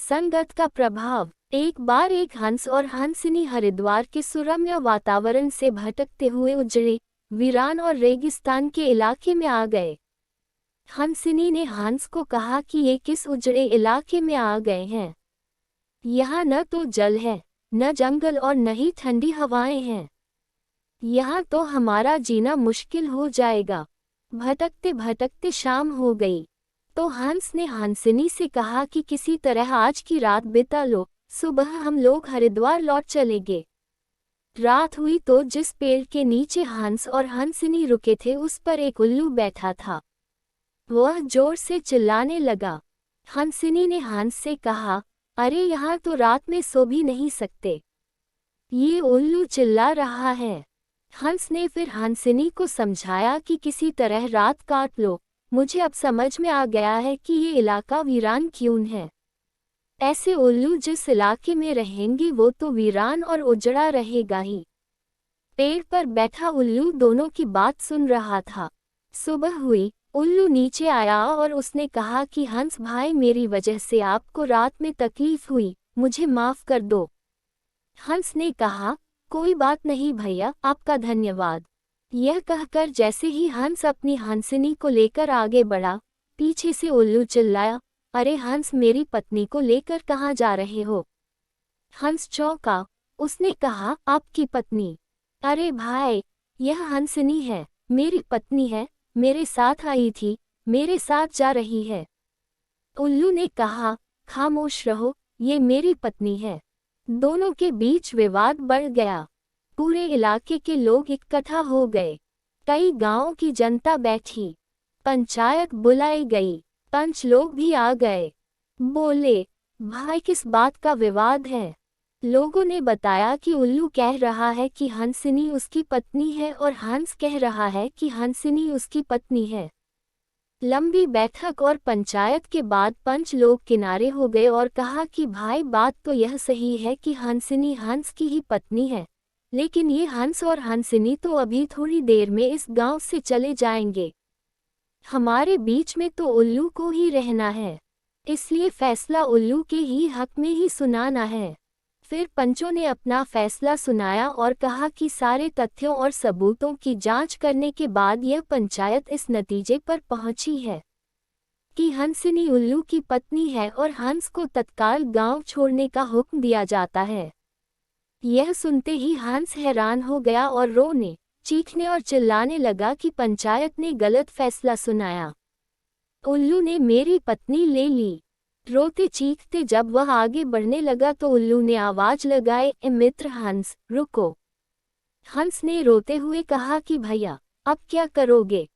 संगत का प्रभाव। एक बार एक हंस और हंसिनी हरिद्वार के सुरम्य वातावरण से भटकते हुए उजड़े, वीरान और रेगिस्तान के इलाके में आ गए। हंसिनी ने हंस को कहा कि ये किस उजड़े इलाके में आ गए हैं। यहाँ न तो जल है, न जंगल और न ही ठंडी हवाएं हैं। यहाँ तो हमारा जीना मुश्किल हो जाएगा। भटकते भटकते शाम हो गई तो हंस ने हंसिनी से कहा कि किसी तरह आज की रात बिता लो, सुबह हम लोग हरिद्वार लौट चलेंगे। रात हुई तो जिस पेड़ के नीचे हंस और हंसिनी रुके थे उस पर एक उल्लू बैठा था। वह जोर से चिल्लाने लगा। हंसिनी ने हंस से कहा, अरे यहाँ तो रात में सो भी नहीं सकते, ये उल्लू चिल्ला रहा है। हंस ने फिर हंसिनी को समझाया कि किसी तरह रात काट लो, मुझे अब समझ में आ गया है कि ये इलाका वीरान क्यों है। ऐसे उल्लू जिस इलाके में रहेंगे वो तो वीरान और उजड़ा रहेगा ही। पेड़ पर बैठा उल्लू दोनों की बात सुन रहा था। सुबह हुई, उल्लू नीचे आया और उसने कहा कि हंस भाई, मेरी वजह से आपको रात में तकलीफ हुई, मुझे माफ कर दो। हंस ने कहा, कोई बात नहीं भैया, आपका धन्यवाद। यह कहकर जैसे ही हंस अपनी हंसिनी को लेकर आगे बढ़ा, पीछे से उल्लू चिल्लाया, अरे हंस, मेरी पत्नी को लेकर कहाँ जा रहे हो। हंस चौंका। उसने कहा, आपकी पत्नी? अरे भाई, यह हंसिनी है, मेरी पत्नी है, मेरे साथ आई थी, मेरे साथ जा रही है। उल्लू ने कहा, खामोश रहो, ये मेरी पत्नी है। दोनों के बीच विवाद बढ़ गया। पूरे इलाके के लोग इकट्ठा हो गए। कई गांवों की जनता बैठी। पंचायत बुलाई गई। पंच लोग भी आ गए। बोले, भाई किस बात का विवाद है? लोगों ने बताया कि उल्लू कह रहा है कि हंसिनी उसकी पत्नी है और हंस कह रहा है कि हंसिनी उसकी पत्नी है। लंबी बैठक और पंचायत के बाद पंच लोग किनारे हो गए और कहा कि भाई, बात तो यह सही है कि हंसिनी हंस की ही पत्नी है, लेकिन ये हंस और हंसिनी तो अभी थोड़ी देर में इस गांव से चले जाएंगे। हमारे बीच में तो उल्लू को ही रहना है, इसलिए फैसला उल्लू के ही हक में ही सुनाना है। फिर पंचों ने अपना फैसला सुनाया और कहा कि सारे तथ्यों और सबूतों की जांच करने के बाद यह पंचायत इस नतीजे पर पहुंची है कि हंसिनी उल्लू की पत्नी है और हंस को तत्काल गांव छोड़ने का हुक्म दिया जाता है। यह सुनते ही हंस हैरान हो गया और रोने, चीखने और चिल्लाने लगा कि पंचायत ने गलत फैसला सुनाया। उल्लू ने मेरी पत्नी ले ली। रोते चीखते जब वह आगे बढ़ने लगा तो उल्लू ने आवाज लगाए, ए मित्र हंस, रुको। हंस ने रोते हुए कहा कि भैया, अब क्या करोगे?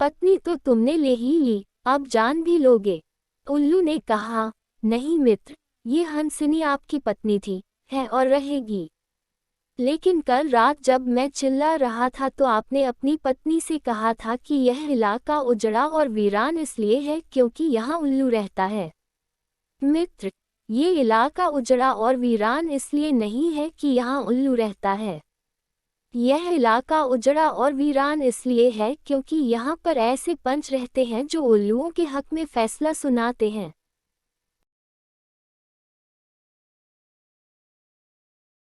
पत्नी तो तुमने ले ही ली, अब जान भी लोगे। उल्लू ने कहा, नहीं मित्र, ये हंसिनी आपकी पत्नी थी, है और रहेगी। लेकिन कल रात जब मैं चिल्ला रहा था तो आपने अपनी पत्नी से कहा था कि यह इलाका उजड़ा और वीरान इसलिए है क्योंकि यहाँ उल्लू रहता है। मित्र, ये इलाका उजड़ा और वीरान इसलिए नहीं है कि यहाँ उल्लू रहता है। यह इलाका उजड़ा और वीरान इसलिए है क्योंकि यहाँ पर ऐसे पंच रहते हैं जो उल्लुओं के हक में फैसला सुनाते हैं।